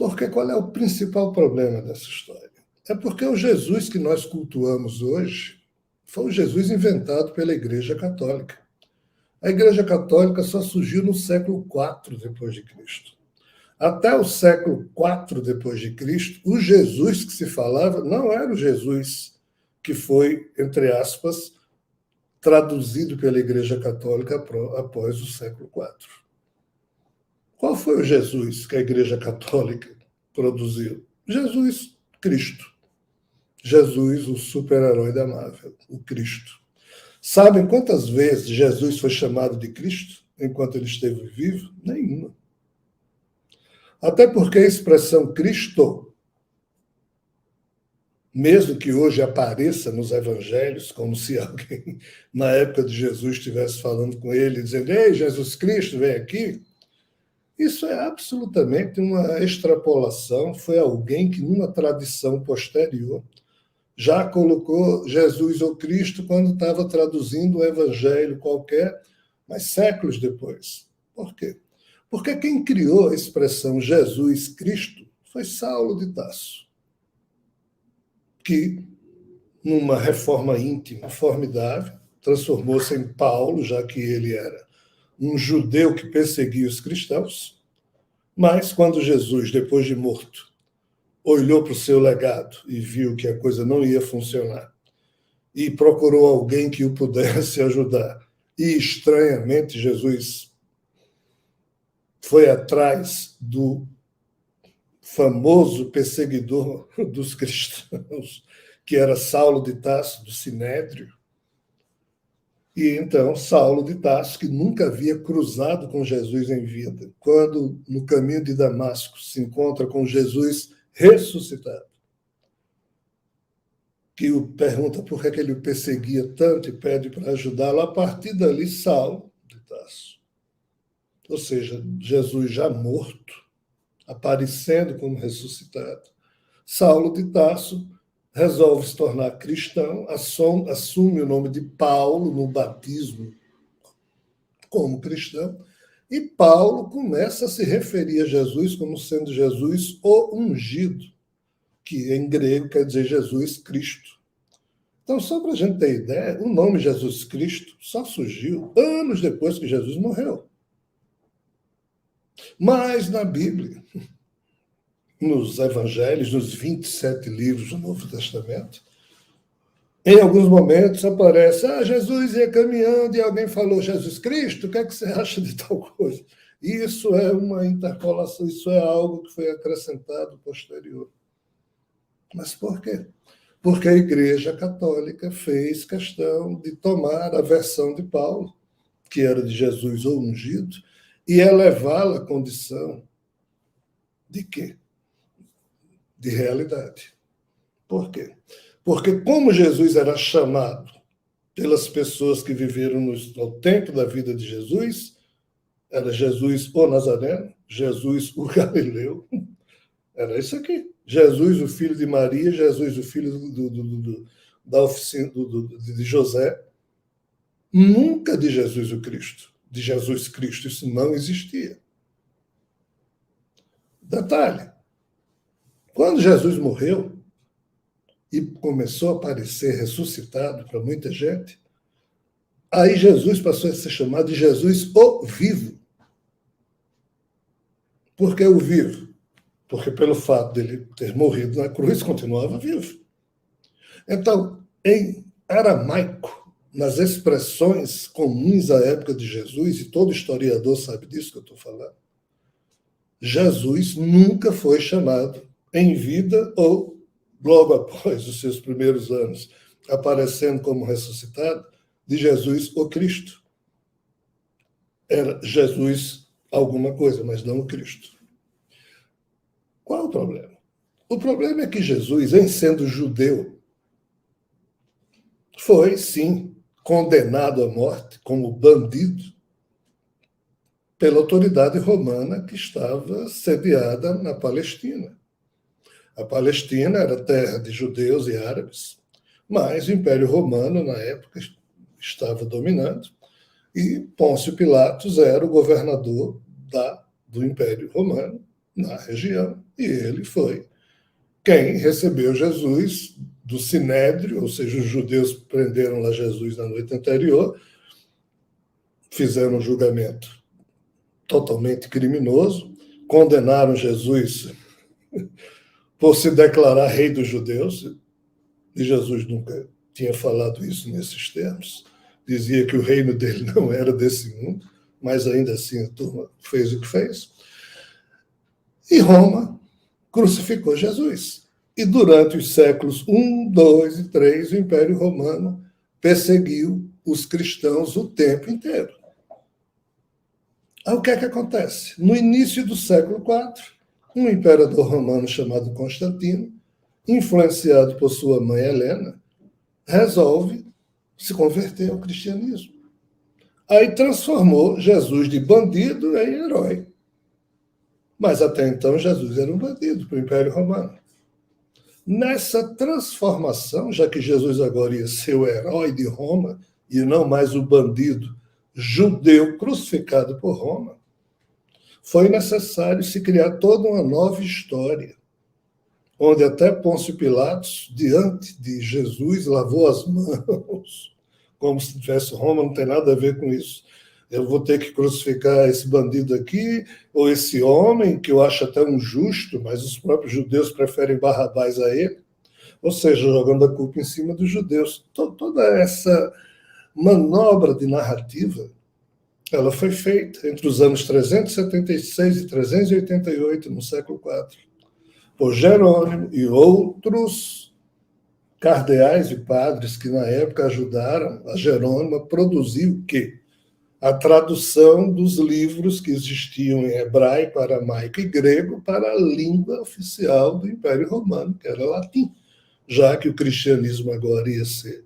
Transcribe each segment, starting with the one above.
Porque qual é o principal problema dessa história? É porque o Jesus que nós cultuamos hoje foi o Jesus inventado pela Igreja Católica. A Igreja Católica só surgiu no século IV depois de Cristo. Até o século IV depois de Cristo, o Jesus que se falava não era o Jesus que foi, entre aspas, traduzido pela Igreja Católica após o século IV. Qual foi o Jesus que a Igreja Católica produziu? Jesus Cristo. Jesus, o super-herói da Marvel, o Cristo. Sabem quantas vezes Jesus foi chamado de Cristo enquanto ele esteve vivo? Nenhuma. Até porque a expressão Cristo, mesmo que hoje apareça nos evangelhos, como se alguém na época de Jesus estivesse falando com ele, dizendo: "Ei, Jesus Cristo, vem aqui", isso é absolutamente uma extrapolação. Foi alguém que, numa tradição posterior, já colocou Jesus ou Cristo quando estava traduzindo um evangelho qualquer, mas séculos depois. Por quê? Porque quem criou a expressão Jesus Cristo foi Saulo de Tarso, que, numa reforma íntima formidável, transformou-se em Paulo, já que ele era um judeu que perseguia os cristãos. Mas quando Jesus, depois de morto, olhou para o seu legado e viu que a coisa não ia funcionar e procurou alguém que o pudesse ajudar, e estranhamente Jesus foi atrás do famoso perseguidor dos cristãos, que era Saulo de Tarso, do Sinédrio. E então Saulo de Tarso, que nunca havia cruzado com Jesus em vida, quando no caminho de Damasco se encontra com Jesus ressuscitado, que o pergunta por que ele o perseguia tanto e pede para ajudá-lo. A partir dali, Saulo de Tarso, ou seja, Jesus já morto, aparecendo como ressuscitado, Saulo de Tarso resolve se tornar cristão, assume o nome de Paulo no batismo como cristão, e Paulo começa a se referir a Jesus como sendo Jesus o ungido, que em grego quer dizer Jesus Cristo. Então, só para a gente ter ideia, o nome Jesus Cristo só surgiu anos depois que Jesus morreu. Mas na Bíblia, nos evangelhos, nos 27 livros do Novo Testamento, em alguns momentos aparece: Jesus ia caminhando e alguém falou Jesus Cristo, o que é que você acha de tal coisa? Isso é uma interpolação, isso é algo que foi acrescentado posterior. Mas por quê? Porque a Igreja Católica fez questão de tomar a versão de Paulo, que era de Jesus o ungido, e elevá-la à condição de quê? De realidade. Por quê? Porque como Jesus era chamado pelas pessoas que viveram no tempo da vida de Jesus, era Jesus o Nazareno, Jesus o Galileu, era isso aqui. Jesus, o filho de Maria, Jesus, o filho da oficina de José, nunca de Jesus o Cristo. De Jesus Cristo, isso não existia. Detalhe, quando Jesus morreu e começou a aparecer ressuscitado para muita gente, aí Jesus passou a ser chamado de Jesus o vivo. Por que o vivo? Porque pelo fato dele ter morrido na cruz, continuava vivo. Então, em aramaico, nas expressões comuns à época de Jesus, e todo historiador sabe disso que eu estou falando, Jesus nunca foi chamado em vida ou logo após os seus primeiros anos, aparecendo como ressuscitado, de Jesus o Cristo. Era Jesus alguma coisa, mas não o Cristo. Qual o problema? O problema é que Jesus, em sendo judeu, foi, sim, condenado à morte como bandido pela autoridade romana que estava sediada na Palestina. A Palestina era terra de judeus e árabes, mas o Império Romano, na época, estava dominando, e Pôncio Pilatos era o governador do Império Romano, na região, e ele foi quem recebeu Jesus do Sinédrio, ou seja, os judeus prenderam lá Jesus na noite anterior, fizeram um julgamento totalmente criminoso, condenaram Jesus por se declarar rei dos judeus, e Jesus nunca tinha falado isso nesses termos, dizia que o reino dele não era desse mundo, mas ainda assim a turma fez o que fez. E Roma crucificou Jesus. E durante os séculos I, II e III, o Império Romano perseguiu os cristãos o tempo inteiro. Aí o que é que acontece? No início do século IV, um imperador romano chamado Constantino, influenciado por sua mãe Helena, resolve se converter ao cristianismo. Aí transformou Jesus de bandido em herói. Mas até então Jesus era um bandido para o Império Romano. Nessa transformação, já que Jesus agora ia ser o herói de Roma e não mais o bandido judeu crucificado por Roma, foi necessário se criar toda uma nova história, onde até Pôncio Pilatos, diante de Jesus, lavou as mãos, como se tivesse Roma, não tem nada a ver com isso. Eu vou ter que crucificar esse bandido aqui, ou esse homem, que eu acho até um justo, mas os próprios judeus preferem Barrabás a ele, ou seja, jogando a culpa em cima dos judeus. Toda essa manobra de narrativa, ela foi feita entre os anos 376 e 388, no século IV, por Jerônimo e outros cardeais e padres que, na época, ajudaram a Jerônimo a produzir o quê? A tradução dos livros que existiam em hebraico, aramaico e grego para a língua oficial do Império Romano, que era latim, já que o cristianismo agora ia ser,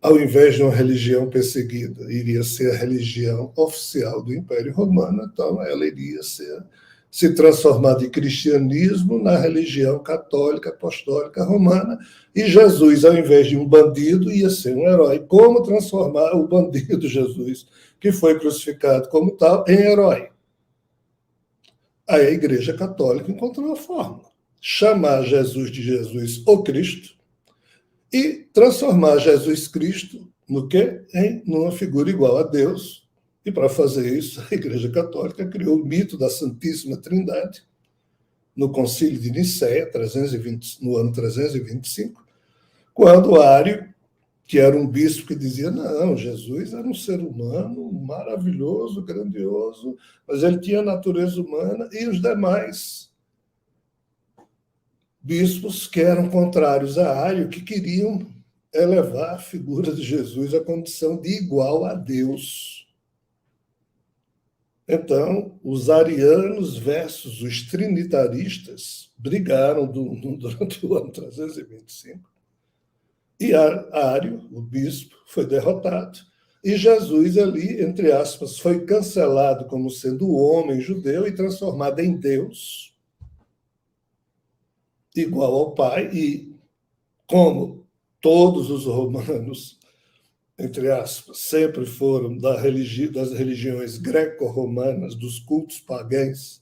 ao invés de uma religião perseguida, iria ser a religião oficial do Império Romano, então ela iria se transformar de cristianismo na religião católica apostólica romana, e Jesus, ao invés de um bandido, ia ser um herói. Como transformar o bandido Jesus, que foi crucificado como tal, em herói? Aí a Igreja Católica encontrou uma forma: chamar Jesus de Jesus o Cristo e transformar Jesus Cristo no quê? Em uma figura igual a Deus. E para fazer isso, a Igreja Católica criou o mito da Santíssima Trindade no Concílio de Nicéia, no ano 325, quando Ário, que era um bispo que dizia, não, Jesus era um ser humano maravilhoso, grandioso, mas ele tinha natureza humana, e os demais bispos que eram contrários a Ário, que queriam elevar a figura de Jesus à condição de igual a Deus. Então, os arianos versus os trinitaristas brigaram durante o ano 325, e Ário, o bispo, foi derrotado. E Jesus ali, entre aspas, foi cancelado como sendo o homem judeu e transformado em Deus, igual ao Pai, e como todos os romanos, entre aspas, sempre foram das religiões greco-romanas, dos cultos pagãos,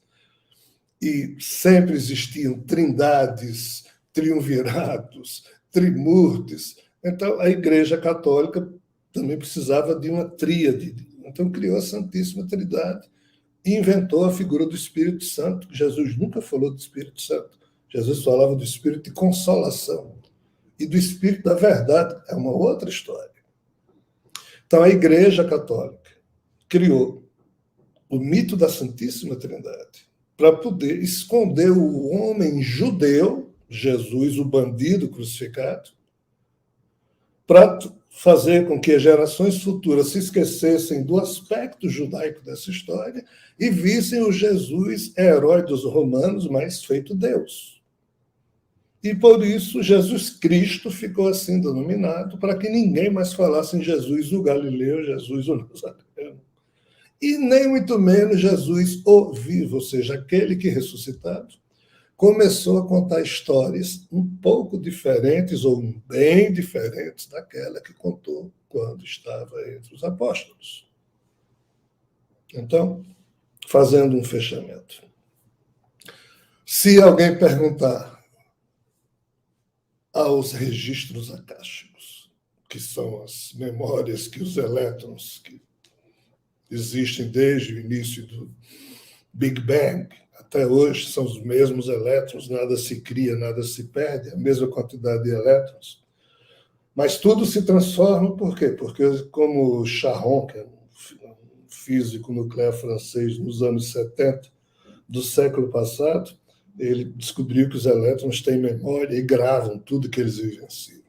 e sempre existiam trindades, triunvirados, trimurtes. Então, a Igreja Católica também precisava de uma tríade. Então, criou a Santíssima Trindade e inventou a figura do Espírito Santo. Jesus nunca falou do Espírito Santo. Jesus falava do Espírito de consolação e do Espírito da verdade. É uma outra história. Então, a Igreja Católica criou o mito da Santíssima Trindade para poder esconder o homem judeu, Jesus, o bandido crucificado, para fazer com que as gerações futuras se esquecessem do aspecto judaico dessa história e vissem o Jesus herói dos romanos, mas feito Deus. E por isso Jesus Cristo ficou assim denominado, para que ninguém mais falasse em Jesus o Galileu, Jesus o Nazareno. E nem muito menos Jesus o vivo, ou seja, aquele que ressuscitado começou a contar histórias um pouco diferentes ou bem diferentes daquela que contou quando estava entre os apóstolos. Então, fazendo um fechamento. Se alguém perguntar aos registros acásticos, que são as memórias que os elétrons que existem desde o início do Big Bang até hoje, são os mesmos elétrons, nada se cria, nada se perde, a mesma quantidade de elétrons. Mas tudo se transforma, por quê? Porque, como Charron, que é um físico nuclear francês nos anos 70 do século passado, ele descobriu que os elétrons têm memória e gravam tudo que eles vivenciam.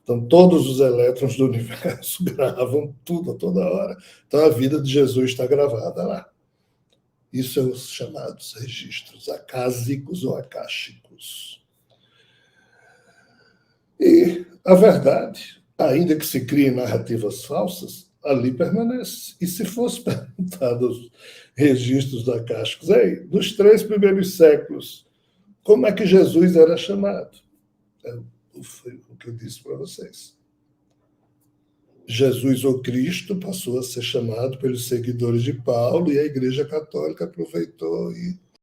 Então, todos os elétrons do universo gravam tudo a toda hora. Então, a vida de Jesus está gravada lá. Isso são os chamados registros acásicos ou akáshicos. E a verdade, ainda que se criem narrativas falsas, ali permanece. E se fosse perguntado aos registros acásticos, dos 3 primeiros séculos, como é que Jesus era chamado? Foi o que eu disse para vocês. Jesus, ou Cristo, passou a ser chamado pelos seguidores de Paulo, e a Igreja Católica aproveitou e